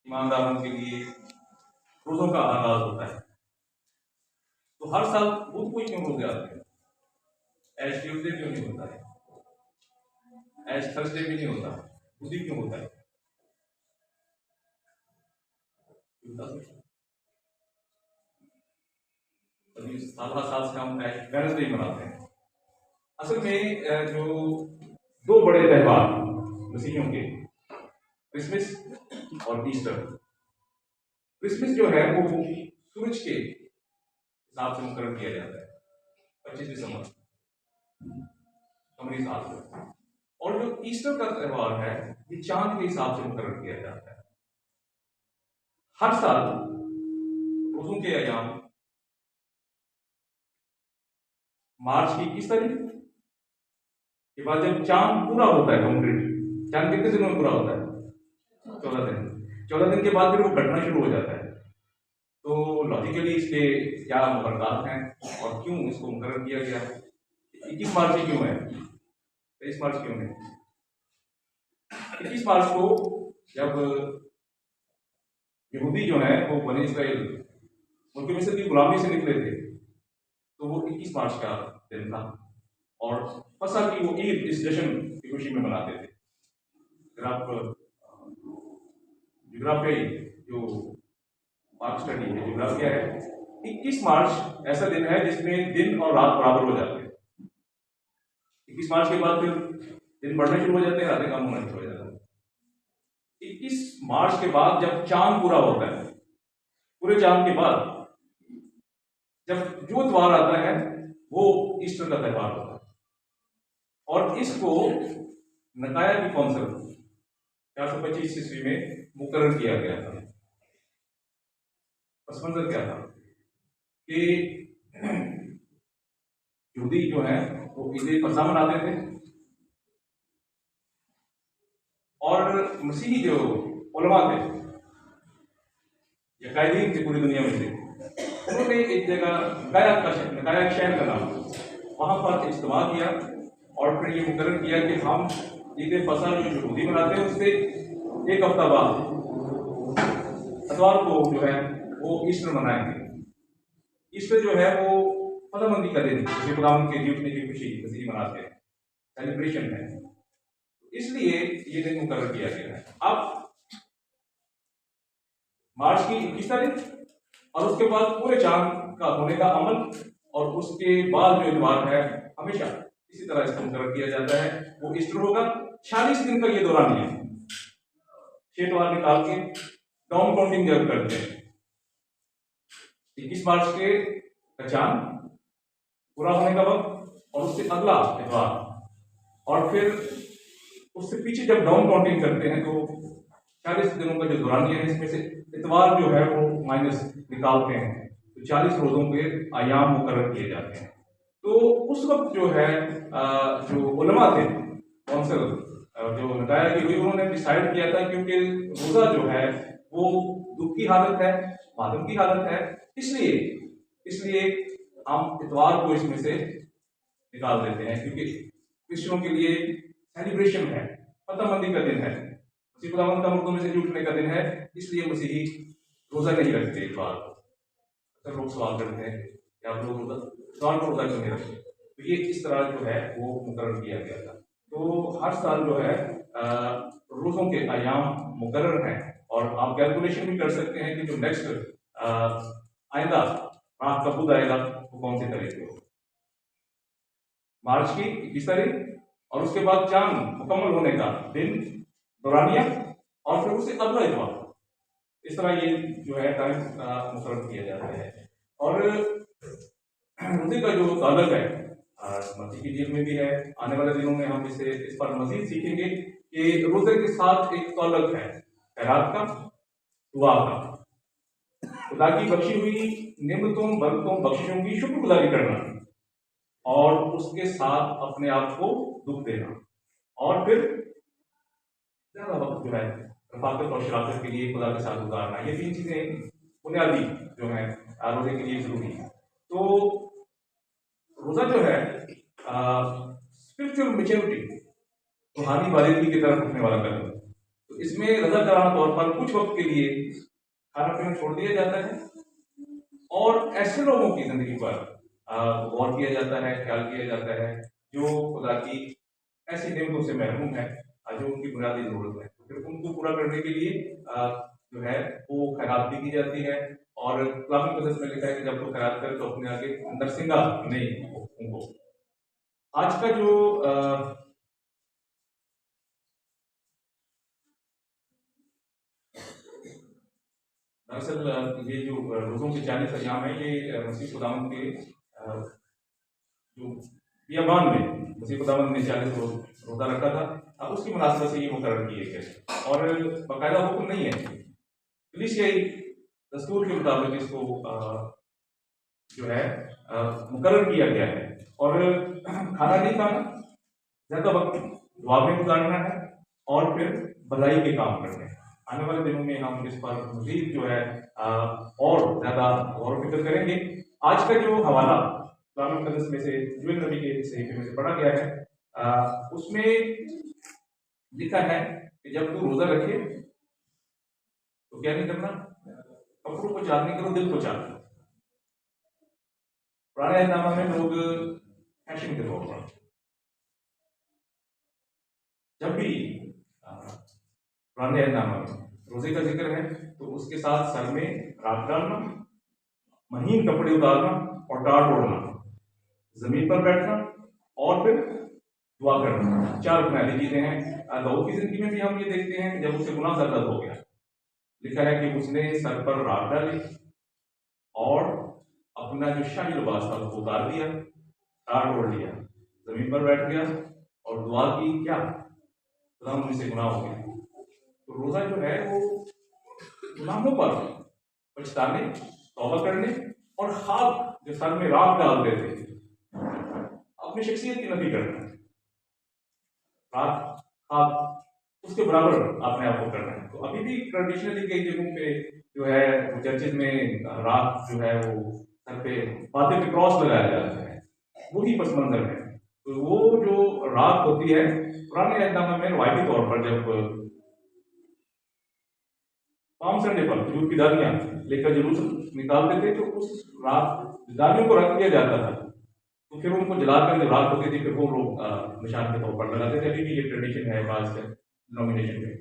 ईमानदारों के लिए रोजों का आगाज होता है। तो हर साल बुध को क्यों रोजे आते हैं? एज ट्यूजडे क्यों नहीं होता है? एज थर्सडे भी नहीं होता, बुध ही क्यों होता है? अभी साल से हम वेडनेसडे मनाते हैं। असल में जो दो बड़े त्योहार मसीहियों के, क्रिसमस और ईस्टर। क्रिसमस जो है वो सूरज के हिसाब से मुकर्रर किया जाता है, 25 दिसंबर कमरी साल से। और जो ईस्टर का त्योहार है ये चांद के हिसाब से मुकर्रर किया जाता है। हर साल रोजों के अयाम मार्च की 21 तारीख के बाद जब चांद पूरा होता है कंप्लीट, चांद कितने दिनों में पूरा होता है? 14 दिन। 14 दिन के बाद फिर वो घटना शुरू हो जाता है। तो लॉजिकली इसके क्या मुकर्ररात हैं और क्यों इसको मुकर्रर किया गया? 21 मार्च ही क्यों है? 23 मार्च क्यों है? 21 मार्च को जब यहूदी जो है वो बने इस्राएल उनके मिस्र की गुलामी से निकले थे, तो वो 21 मार्च का दिन था और फसह की वो ईद इस जश्न की खुशी में मनाते थे। अगर आप ज्योग्राफियाई जो मार्च स्टडी है, ज्योग्राफिया है, 21 मार्च ऐसा दिन है जिसमें दिन और रात बराबर हो जाते हैं। 21 मार्च के बाद फिर दिन बढ़ने शुरू हो जाते हैं, रातें कम होना शुरू हो जाता है। 21 मार्च के बाद जब चांद पूरा होता है, पूरे चांद के बाद जब जो द्वार आता है वो ईस्टर का त्योहार होता है। और इसको नकाया की कौंसिल 425 ईस्वी में मुकर्रर किया गया था। पस मंजर क्या था कि यहूदी जो है वो ईद फसह मनाते थे और मसीही जो उलमा थे या कायदीन थे पूरी दुनिया में थे, उन्होंने एक जगह नकाया शहर का नाम, वहां पर इज्तिमा किया और फिर ये मुकर्रर किया कि हम ईद फसह जो यहूदी मनाते हैं उससे एक हफ्ता बाद इतवार को जो है वो ईस्टर मनाएंगे। ईस्टर जो है वो फतहमंदी का दिन, खुदावंद के जीतने की खुशी मसीही मनाते हैं, सेलिब्रेशन है, इसलिए ये दिन मुकर्रर किया गया है। अब मार्च की 21 तारीख और उसके बाद पूरे चांद का होने का अमल और उसके बाद जो इतवार है हमेशा इसी तरह इसका मुकर्रर किया जाता है, वो ईस्टर होगा। 46 दिन का ये दौरान है, 6 इतवार निकाल के डाउन काउंटिंग जब करते हैं 21 मार्च के चांद पूरा होने का वक्त और उससे अगला इतवार, और फिर उससे पीछे जब डाउन काउंटिंग करते हैं तो 40 दिनों का जो दौरानिया है इसमें से इतवार जो है वो माइनस निकालते हैं, तो 40 रोजों के आयाम मुकर्रर किए जाते हैं। तो उस वक्त जो है जो उलमा थे कौंसिल जो नकाया की हुई, उन्होंने डिसाइड किया था क्योंकि रोजा जो है वो दुख की हालत है, मातम की हालत है, इसलिए हम इतवार को इसमें से निकाल देते हैं, क्योंकि क्रिश्चियनों के लिए सेलिब्रेशन है, फतहमंदी का दिन है, मसीह खुदावंद का मुर्दों में से जी उठने का दिन है, इसलिए मसीही रोजा नहीं रखते इतवार को। अक्सर लोग सवाल करते हैं कि आप लोग इतवार को रोजा क्यों नहीं रखते? तो ये इस तरह जो है वो मुकर्रर किया गया था। तो हर साल जो है रोजों के आयाम मुकर्रर हैं और आप कैलकुलेशन भी कर सकते हैं कि जो नेक्स्ट आइंदा रात का बुध आएगा वो कौन सी तारीख को, मार्च की 21 तारीख और उसके बाद चांद मुकम्मल होने का दिन दौरानिया और फिर उससे अगला इतवार, इस तरह ये जो है टाइम मुकर्रर किया जाता है। और रोजे का जो ताल्लुक है मसीह की जीवन में भी है, आने वाले दिनों में हम इस पर मजीद सीखेंगे कि रोजे के साथ एक ताल्लुक है खैरात का, दुआ का, खुदा की बख्शी हुई नेमतों बरकतों बख्शिशों की शुक्रगुजारी करना और उसके साथ अपने आप को दुख देना और फिर ज्यादा वक्त जो है रफाकत और शराकत के लिए खुदा के साथ गुजारना, ये 3 चीजें बुनियादी जो है रोजे के लिए जरूरी है। तो रोजा जो है स्पिरिचुअल मैच्योरिटी, रूहानी बालिदगी की तरफ उठने वाला कदम, तो इसमें रजाकाराना तौर पर कुछ वक्त के लिए खाना पीना छोड़ दिया जाता है और ऐसे लोगों की जिंदगी पर गौर किया जाता है, ख्याल किया जाता है जो खुदा की ऐसी नेमतों से महरूम है, जो उनकी बुनियादी जरूरत है। फिर उनको पूरा करने के लिए जो है वो खैरात भी की जाती है। और इस्लामिक मदद में लिखा है कि जब वो खैरात करे तो अपने आगे नरसिंगा नहीं उनको। आज का जो दरअसल ये जो रोज़ों के 40 अय्याम है, ये मसीह खुदावंद के जो बियाबान में मसीह खुदावंद ने 40 रोज़ा रखा था, अब उसकी मुनासबत से ये मुकर्रर किए गए और बाकायदा हुक्म नहीं है, कलीसियाई दस्तूर के मुताबिक इसको जो है मुकर्रर किया गया है। और खाना नहीं खाना, ज़्यादा वक्त दुआ में गुजारना है और फिर भलाई के काम करने हैं। आने वाले दिनों में हम इस पर मज़ीद जो है और ज़्यादा गौर फिक्र करेंगे। आज का जो हवाला कुरान मुक़द्दस में से यूएल नबी के सहीफे में से पढ़ा गया है, उसमें लिखा है कि जब तू रोज़ा रखे तो क्या नहीं करना, कपड़ों को चाक नहीं करो, दिल को चाक करो। पुराने अहदनामा में लोग फैशन के तौर पर जब भी पुराने अहदनामा में रोजे का जिक्र है तो उसके साथ सर में राख डालना, महीन कपड़े उतारना और टाट ओढ़ना, जमीन पर बैठना और फिर दुआ करना, 4 बुनियादी चीजें हैं। दाऊद की जिंदगी में भी हम ये देखते हैं कि जब उसे गुनाह ज़्यादा हो गया, लिखा है कि उसने सर पर राख डाली और अपना जो शाही लिबास था उसको उतार दिया, टाट ओढ़ लिया, जमीन पर बैठ गया और दुआ की, क्या खुदा मुझसे गुनाह हो गया। तो रोजा जो है वो गुनाहों पर पछताने, तौबा करने और खाक जो सर में राख डालते थे अपनी शख्सियत की नफी करना, राख खाक उसके बराबर आपने आपको करना है। तो अभी भी ट्रेडिशनली कई जगहों पे जो है चर्चिज में राख जो है वो सर पे माथे पे क्रॉस लगाया जाता है, वही पस मंजर है। तो वो जो राख होती है पुराने अहदनामा में रवायती तौर पर जब पाम संडे पर खजूर की डालियां लेकर जुलूस निकालते थे तो उस राख डालियों को रख दिया जाता था, तो फिर उनको जलाकर जो राख होती थी फिर वो लोग निशान के तौर पर लगाते थे। अभी भी ये ट्रेडिशन है बाज डिनोमिनेशन में।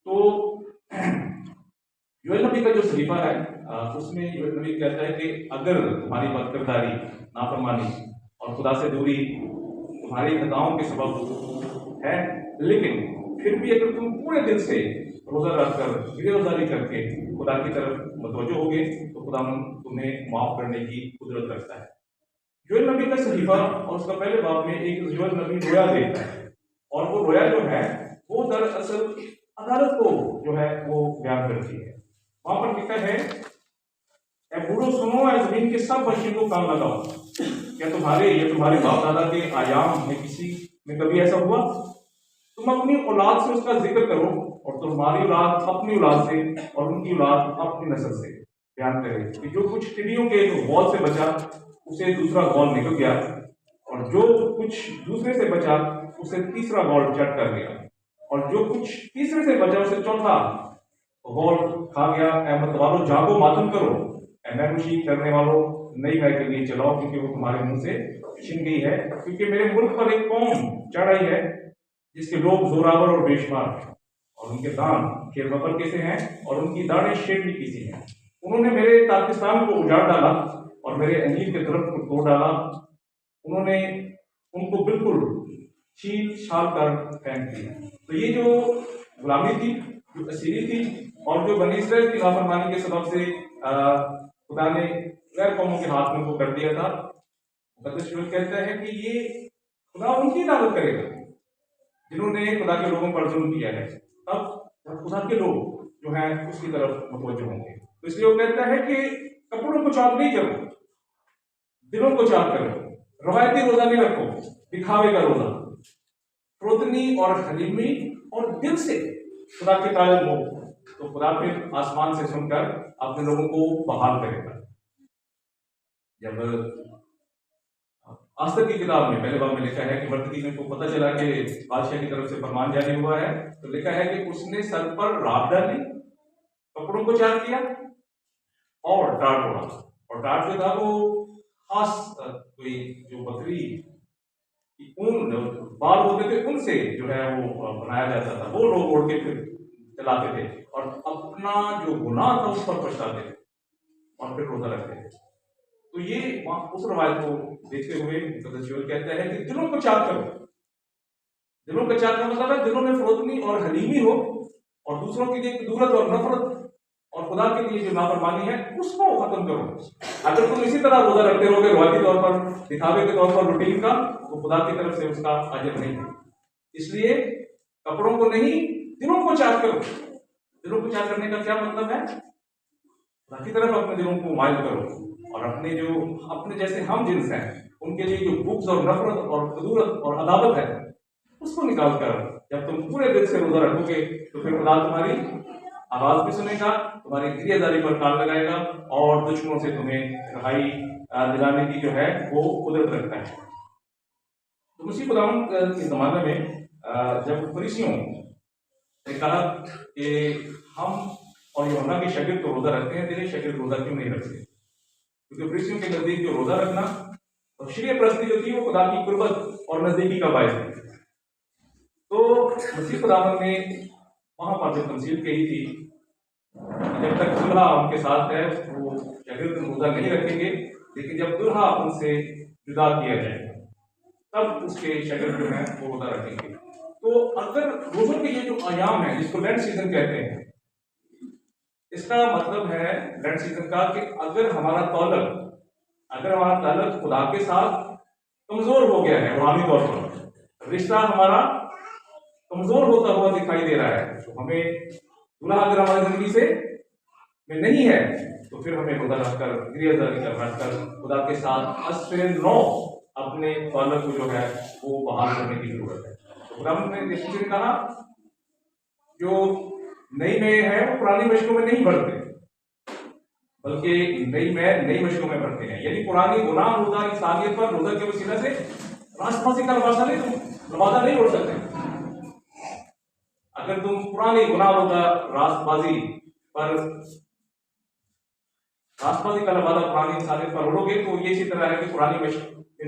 तो यूएल नबी का जो सलीफा है उसमें यूएल नबी कहता है कि अगर तुम्हारी बदकिरदारी, नाफरमानी और खुदा से दूरी तुम्हारी खताओं के सबब है, लेकिन फिर भी अगर तुम पूरे दिल से रोजा रखकर गिरफ्तारी करके खुदा की तरफ मुतवज्जो होगे तो खुदा तुम्हें माफ करने की कुदरत रखता है। यूएल नबी का सहीफा और उसका पहले बाब में एक यूएल नबी रोया देता है और वो रोया जो है वो दरअसल अदालत को जो है वो बयान करती है। वहां पर लिखा है, ए बूढ़ो सुनो, ए जमीन के सब बच्चों को कान लगाओ, क्या तुम्हारे बाप दादा के आयाम में किसी में कभी ऐसा हुआ? तुम अपनी औलाद से उसका जिक्र करो और तुम्हारी औलाद अपनी औलाद से और उनकी औलाद अपनी नस्ल से बयान करे कि जो कुछ टिड्डियों के गौल से बचा उसे दूसरा गौल निकल गया और जो कुछ दूसरे से बचा उसे तीसरा गौल चट कर गया और जो कुछ तीसरे से बचा उसे चौथा गौल खा गया। अहमद वालों जागो, मातम करो, महरुशी करने वालों नई राय के लिए चलाओ, क्योंकि वो तुम्हारे मुंह से छिन गई है। क्योंकि मेरे मुल्क पर एक कौम चढ़ आई है जिसके लोग जोरावर और बेशुमार हैं और उनके दान खेरबपर के से हैं और उनकी दाढ़ें शेरनी की सी हैं। उन्होंने मेरे पाकिस्तान को उजाड़ डाला और मेरे अंजीर के दरख्त को तोड़ डाला। उन्होंने उनको बिल्कुल छील छाल कर फेंक दिया। तो ये जो गुलामी थी, जो असीरी थी और जो बनी इस्राइल की नाफरमानी के सबब से खुदा ने गैर कौमों के हाथ में वो कर दिया था, मुकद्दस कहता है कि ये खुदा उनकी इबादत करेगा जिन्होंने खुदा के लोगों पर जुल्म किया है। तब खुदा के लोग जो हैं उसकी तरफ मुतवज्जो होंगे। तो इसलिए वो कहता है कि कपड़ों को चाक नहीं करो, दिलों को चाक करो, रवायती रोजा नहीं रखो, दिखावे का रोजा, क्रोधनी और हलीमी और दिल से खुदा के ताल्लुक हो, तो खुदा फिर आसमान से सुनकर अपने लोगों को बहाल करेगा। जब आज तक की किताब में पहले बार में लिखा है कि वर्तकी को पता चला कि बादशाह की तरफ से फरमान जारी हुआ है, तो लिखा है कि उसने सर पर राख डाली, कपड़ों को चार किया और टाट ओढ़ा। और टाट जो था वो खास कोई जो बकरी की ऊन बाल होते थे उनसे जो है वो बनाया जाता था, वो लोग ओढ़ के फिर चलाते थे और अपना जो गुनाह था उस पर पछताते थे और फिर रोजा रखते थे। तो ये उस रवायत को देखते हुए कहते हैं कि दिलों को चाक करो। दिलों का चाक का मतलब है दिलों में फरोतनी और हलीमी हो, और दूसरों के लिए दूरत और नफरत और खुदा के लिए जो नाफरमानी है उसको खत्म करो। अगर तुम इसी तरह रोजा रखते रहोगे रवायती तौर पर, दिखावे के तौर पर, रूटीन का, तो खुदा की तरफ से उसका अजर नहीं है। इसलिए कपड़ों को नहीं, दिलों को चाक करो। दिलों को चाक करने का क्या मतलब है? खुदा की तरफ अपने दिलों को माइल करो और अपने जैसे हम जिन्स हैं उनके लिए जो बुग्ज और नफरत और कदूरत और अदावत है उसको निकाल कर जब तुम पूरे दिल से रोजा रखोगे तो फिर खुदा तुम्हारी आवाज भी सुनेगा, तुम्हारी क्रियादारी पर कान लगाएगा और दुश्मनों से तुम्हें रहाई दिलाने की जो है वो कुदरत रखता है। तो मसीह खुदावंद के जमाने में जब फरीसियों ने कहा कि हम और यूहन्ना के शागिर्द तो रोजा रखते हैं, तेरे शागिर्द रोजा क्यों नहीं रखते? क्योंकि फरीसियों के नजदीक जो रोजा रखना और शरीय प्रस्ती जो थी वो खुदा की कुर्बत और नजदीकी का बायस थी। तो मसीह खुदावंद ने वहां पर जब तमसील कही थी, जब तक दुल्हा उनके साथ है वो शागिर्द रोजा नहीं रखेंगे, लेकिन जब दुल्हा उनसे जुदा किया जाएगा तब उसके शागिर्द जो है वो रोजा रखेंगे। तो अगर रोजों के ये जो आयाम है जिसको लेंट सीजन कहते हैं, इसका मतलब है लेंट सीजन का कि अगर हमारा ताल्लुक खुदा के साथ कमजोर हो गया है, रूहानी तौर पर रिश्ता हमारा कमजोर होता हुआ दिखाई दे रहा है, तो हमें दूल्हा अगर हमारी जिंदगी से में नहीं है तो फिर हमें खुदा रखकर क्रियादारी रखकर खुदा के साथ असर नौ अपने ताल्लुक को जो है वो बहाल करने की जरूरत है। तो खुदा ने कहा जो नई में है वो पुरानी मशकों में नहीं बढ़ते, बल्कि नई मशकों में बढ़ते हैं। यानी पुरानी गुनाह रोजा इंसानियत पर रोजा के वसीला से राष्ट्रवासी का नवाजा नहीं उड़ सकते। अगर तुम पुरानी गुनाह रोजा राष्ट्रबाजी का नवाजा पुरानी इंसानियत पर उड़ोगे तो ये इसी तरह है कि पुरानी मशक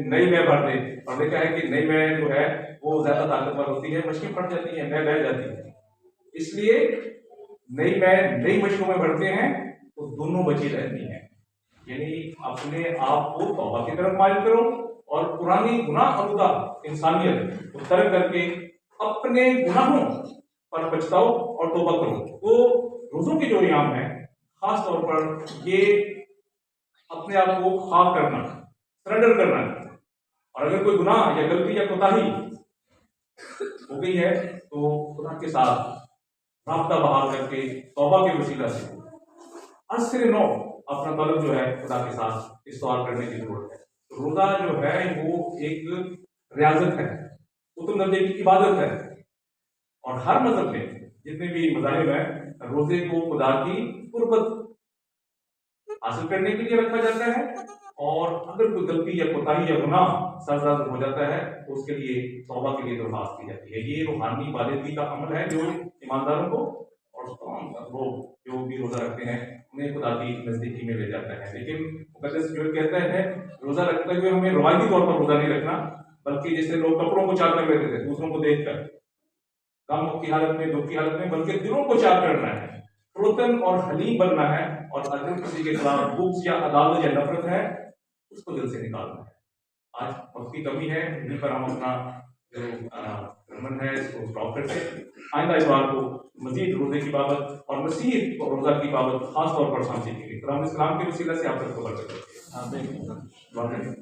नई में बढ़ते, और देखा है कि नई में जो है वो ज्यादा ताकतवर होती है, मशकें फट जाती है, में बह जाती है। इसलिए नई मशकों में बढ़ते हैं तो दोनों बची रहती हैं। यानी अपने आप को तौबा की तरफ माइल करो और पुरानी गुनाह आलूदा इंसानियत को तर्क करके अपने गुनाहों पर पछताओ और तौबा करो। तो रोजों के जो नियम है खास तौर पर ये अपने आप को खाक करना, सरेंडर करना, और अगर कोई गुनाह या गलती या कोताही हो गई है तो खुदा के साथ राब्ता बहाल करके तौबा के वसीला से असर नौ अपना ताल्लुक जो है खुदा के साथ इस्तेमाल करने की जरूरत है। तो रोजा जो है वो एक रियाजत है, उत्तम दर्जे की इबादत है, और हर मजहब में जितने भी मज़ाहिब हैं रोजे को खुदा की कुर्बत हासिल करने के लिए रखा जाता है, और अगर कोई गलती या कोताही या गुनाह सरजद हो जाता है तो उसके लिए तौबा के लिए दरख्वास्त की जाती है। ये रूहानी बालिदगी का अमल है जो ईमानदारों को और तमाम लोग जो भी रोजा रखते हैं उन्हें खुदा की नजदीकी में ले जाता है। लेकिन मुकद्दस जो कहते हैं रोजा रखते हुए हमें रवायती तौर पर रोजा नहीं रखना, बल्कि जैसे लोग कपड़ों को चाक कर लेते थे दूसरों को देखकर, गम की हालत में, दुख की हालत में, बल्कि दिलों को चाक करना है, फरोतन और हलीम बनना है, और अगर किसी के खिलाफ बुग्ज या अदावत या नफरत है उसको दिल से निकालना है। आज वक्त की कमी है, इन्हीं पर हम अपना जो रमन है इसको स्टॉप करते हैं। आइंदा इस बार को मजीद रोजे की बाबत और मसीह और रोजा की बाबत खास तौर पर समझेंगे। तो हम इस्लाम के वसीला से आप सबको बरकत दें।